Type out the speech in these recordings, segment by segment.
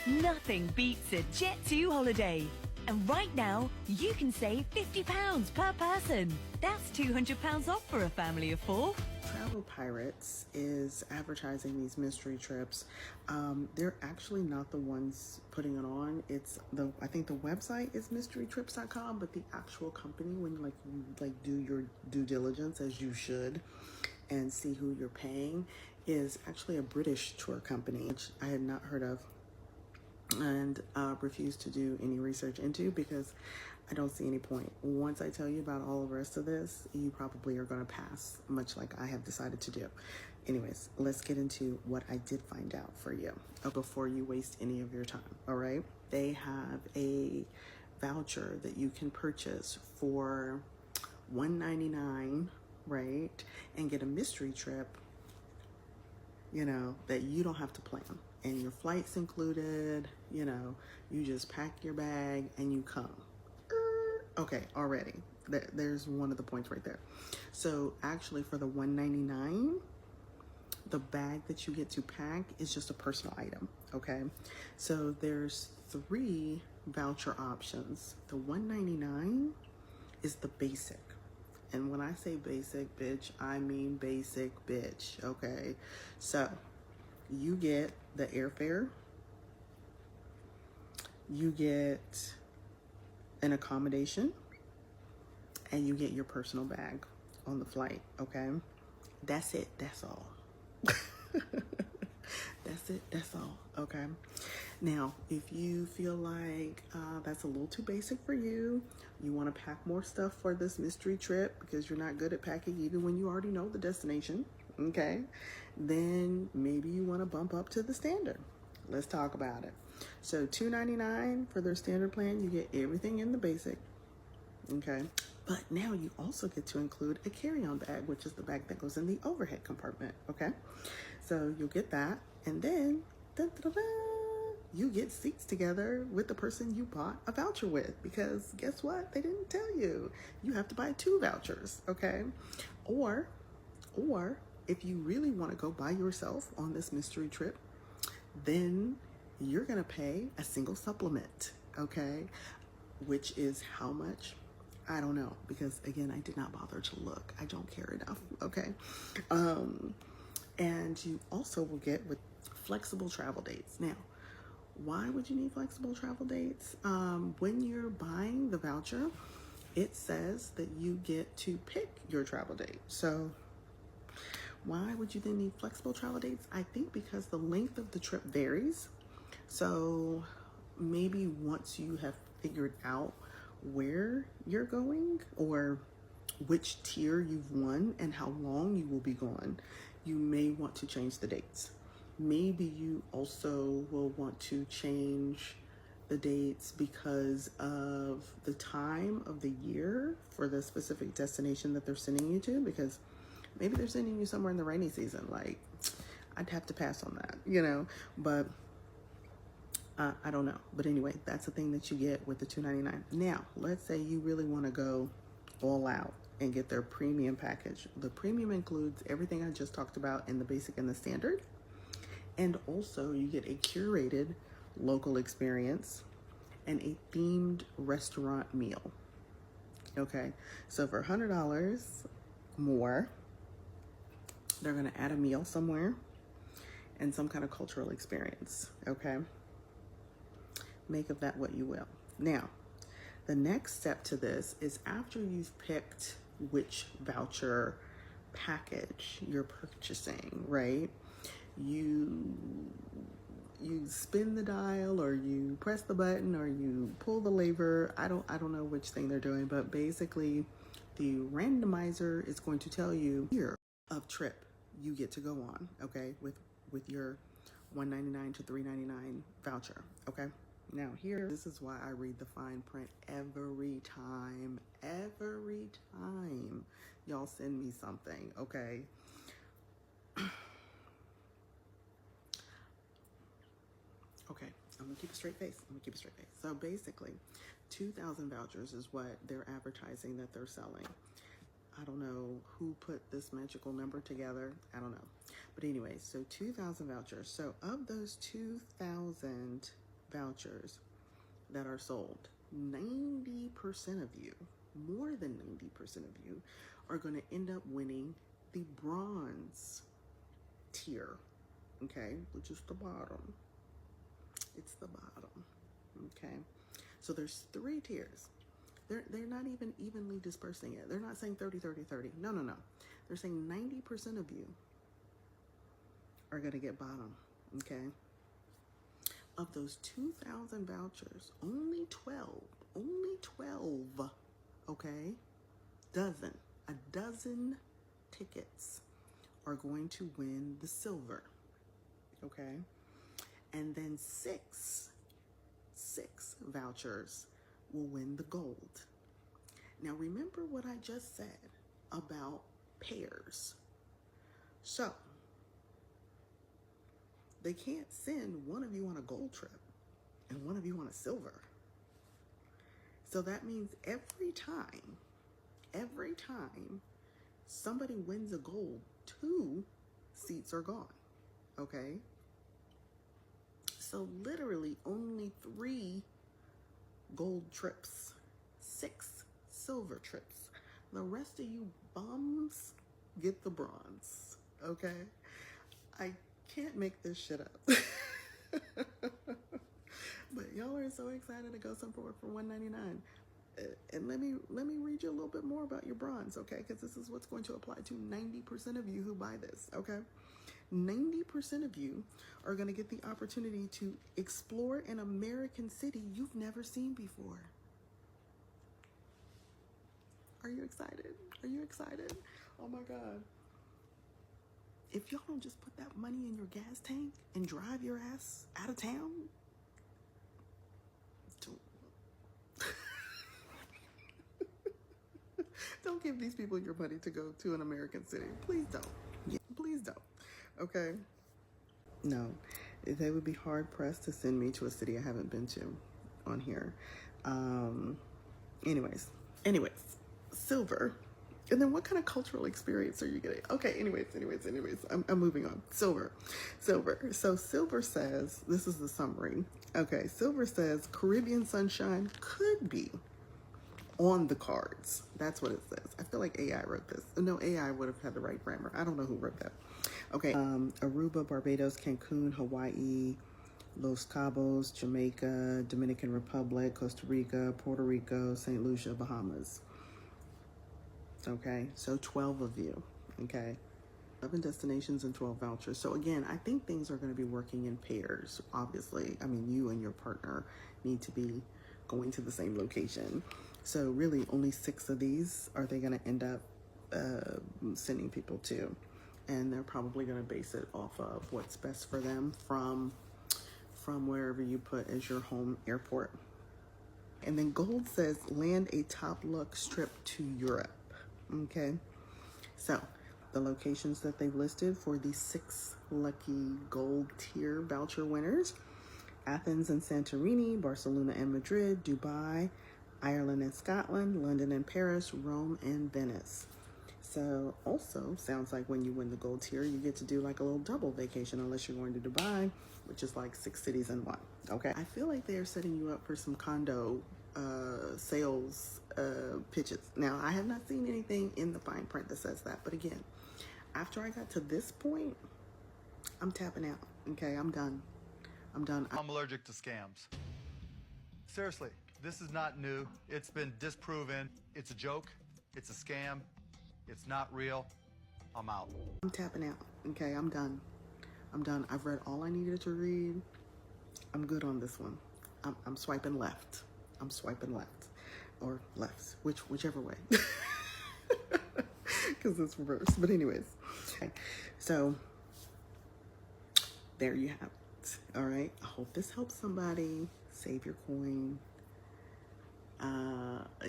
Nothing beats a Jet2 holiday. And right now, you can save £50 per person. That's £200 off for a family of 4. TravelPirates is advertising these mystery trips. They're actually not the ones putting it on. I think the website is mysterytrips.com, but the actual company, when you do your due diligence, as you should, and see who you're paying, is actually a British tour company, which I had not heard of and refuse to do any research into because I don't see any point. Once I tell you about all the rest of this, you probably are going to pass, much like I have decided to do. Anyways, let's get into what I did find out for you before you waste any of your time, all right? They have a voucher that you can purchase for $199, right? And get a mystery trip, that you don't have to plan. And your flight's included, you just pack your bag and you come. Okay, already. There's one of the points right there. So actually for the $199, the bag that you get to pack is just a personal item, okay? So there's 3 voucher options. The $199 is the basic. And when I say basic, bitch, I mean basic, bitch, okay? So you get the airfare, you get an accommodation, and you get your personal bag on the flight, okay? That's it, that's all. That's it, that's all, okay? Now, if you feel like that's a little too basic for you, you want to pack more stuff for this mystery trip because you're not good at packing even when you already know the destination, okay? Then maybe you want to bump up to the standard. Let's talk about it. So $299 for their standard plan, you get everything in the basic, okay? But now you also get to include a carry-on bag, which is the bag that goes in the overhead compartment, okay? So you'll get that, and then you get seats together with the person you bought a voucher with, because guess what? They didn't tell you. You have to buy 2 vouchers, okay? Or if you really want to go by yourself on this mystery trip, then you're going to pay a single supplement, okay? Which is how much? I don't know, because again, I did not bother to look. I don't care enough, okay? And you also will get with flexible travel dates. Now, why would you need flexible travel dates? When you're buying the voucher, it says that you get to pick your travel date. So why would you then need flexible travel dates? I think because the length of the trip varies. So maybe once you have figured out where you're going or which tier you've won and how long you will be gone, you may want to change the dates. Maybe you also will want to change the dates because of the time of the year for the specific destination that they're sending you to, because maybe they're sending you somewhere in the rainy season. Like, I'd have to pass on that, but I don't know. But anyway, that's the thing that you get with the $299. Now, let's say you really want to go all out and get their premium package. The premium includes everything I just talked about in the basic and the standard. And also you get a curated local experience and a themed restaurant meal. Okay, so for $100 more, they're gonna add a meal somewhere and some kind of cultural experience, okay? Make of that what you will. Now, the next step to this is after you've picked which voucher package you're purchasing, right? You spin the dial, or you press the button, or you pull the lever. I don't know which thing they're doing, but basically the randomizer is going to tell you year of trip you get to go on, okay, with your $199 to $399 voucher, okay? Now here, this is why I read the fine print every time y'all send me something, okay? Okay, I'm gonna keep a straight face. So basically, 2,000 vouchers is what they're advertising that they're selling. I don't know who put this magical number together. I don't know. But anyway, so 2,000 vouchers. So of those 2,000 vouchers that are sold, 90% of you, more than 90% of you, are going to end up winning the bronze tier, okay, which is the bottom. It's the bottom, okay? So there's 3 tiers. They're not even evenly dispersing it. They're not saying 30, 30, 30. No, no, no. They're saying 90% of you are going to get bottom, okay? Of those 2,000 vouchers, only 12, okay, a dozen tickets are going to win the silver, okay? And then six vouchers will win the gold. Now remember what I just said about pairs. So they can't send one of you on a gold trip and one of you on a silver. So that means every time somebody wins a gold, 2 seats are gone, okay? So literally only 3 gold trips, 6 silver trips. The rest of you bums get the bronze, okay? I can't make this shit up. But y'all are so excited to go somewhere for $199. And let me read you a little bit more about your bronze, okay? Because this is what's going to apply to 90% of you who buy this, okay? 90% of you are going to get the opportunity to explore an American city you've never seen before. Are you excited? Are you excited? Oh my God. If y'all don't just put that money in your gas tank and drive your ass out of town, don't give these people your money to go to an American city. Please don't. Yeah, please don't. Okay? No. They would be hard pressed to send me to a city I haven't been to on here. Anyways, silver. And then what kind of cultural experience are you getting? Okay, anyways, I'm moving on. Silver. So silver says, this is the summary. Okay, silver says Caribbean sunshine could be on the cards. That's what it says. I feel like AI wrote this. No, AI would have had the right grammar. I don't know who wrote that. Okay, Aruba, Barbados, Cancun, Hawaii, Los Cabos, Jamaica, Dominican Republic, Costa Rica, Puerto Rico, St. Lucia, Bahamas. Okay, so 12 of you, okay? 11 destinations and 12 vouchers. So again, I think things are going to be working in pairs, obviously. I mean, you and your partner need to be going to the same location. So really only 6 of these are they going to end up sending people to. And they're probably going to base it off of what's best for them from wherever you put as your home airport. And then gold says land a top lux trip to Europe. Okay, so the locations that they've listed for the 6 lucky gold tier voucher winners: Athens and Santorini, Barcelona and Madrid, Dubai, Ireland and Scotland, London and Paris, Rome and Venice. So also sounds like when you win the gold tier, you get to do like a little double vacation, unless you're going to Dubai, which is like 6 cities in one. Okay, I feel like they are setting you up for some condo sales pitches. Now, I have not seen anything in the fine print that says that, but again, after I got to this point, I'm tapping out. Okay, I'm done. I'm allergic to scams. Seriously, this is not new. It's been disproven. It's a joke. It's a scam. It's not real. I'm out. I'm tapping out. Okay, I'm done. I've read all I needed to read. I'm good on this one. I'm swiping left. I'm swiping left, or left, whichever way, because it's reversed. But anyways, okay. So there you have it. All right. I hope this helps somebody. Save your coin.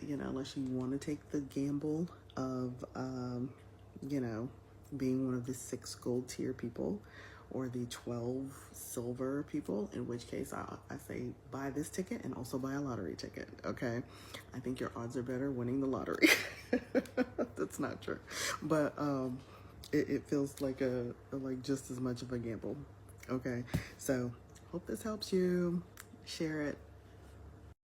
You know, unless you want to take the gamble of, you know, being one of the 6 gold tier people or the 12 silver people, in which case I say buy this ticket and also buy a lottery ticket, okay? I think your odds are better winning the lottery. That's not true. But it feels like just as much of a gamble, okay? So hope this helps you. share it,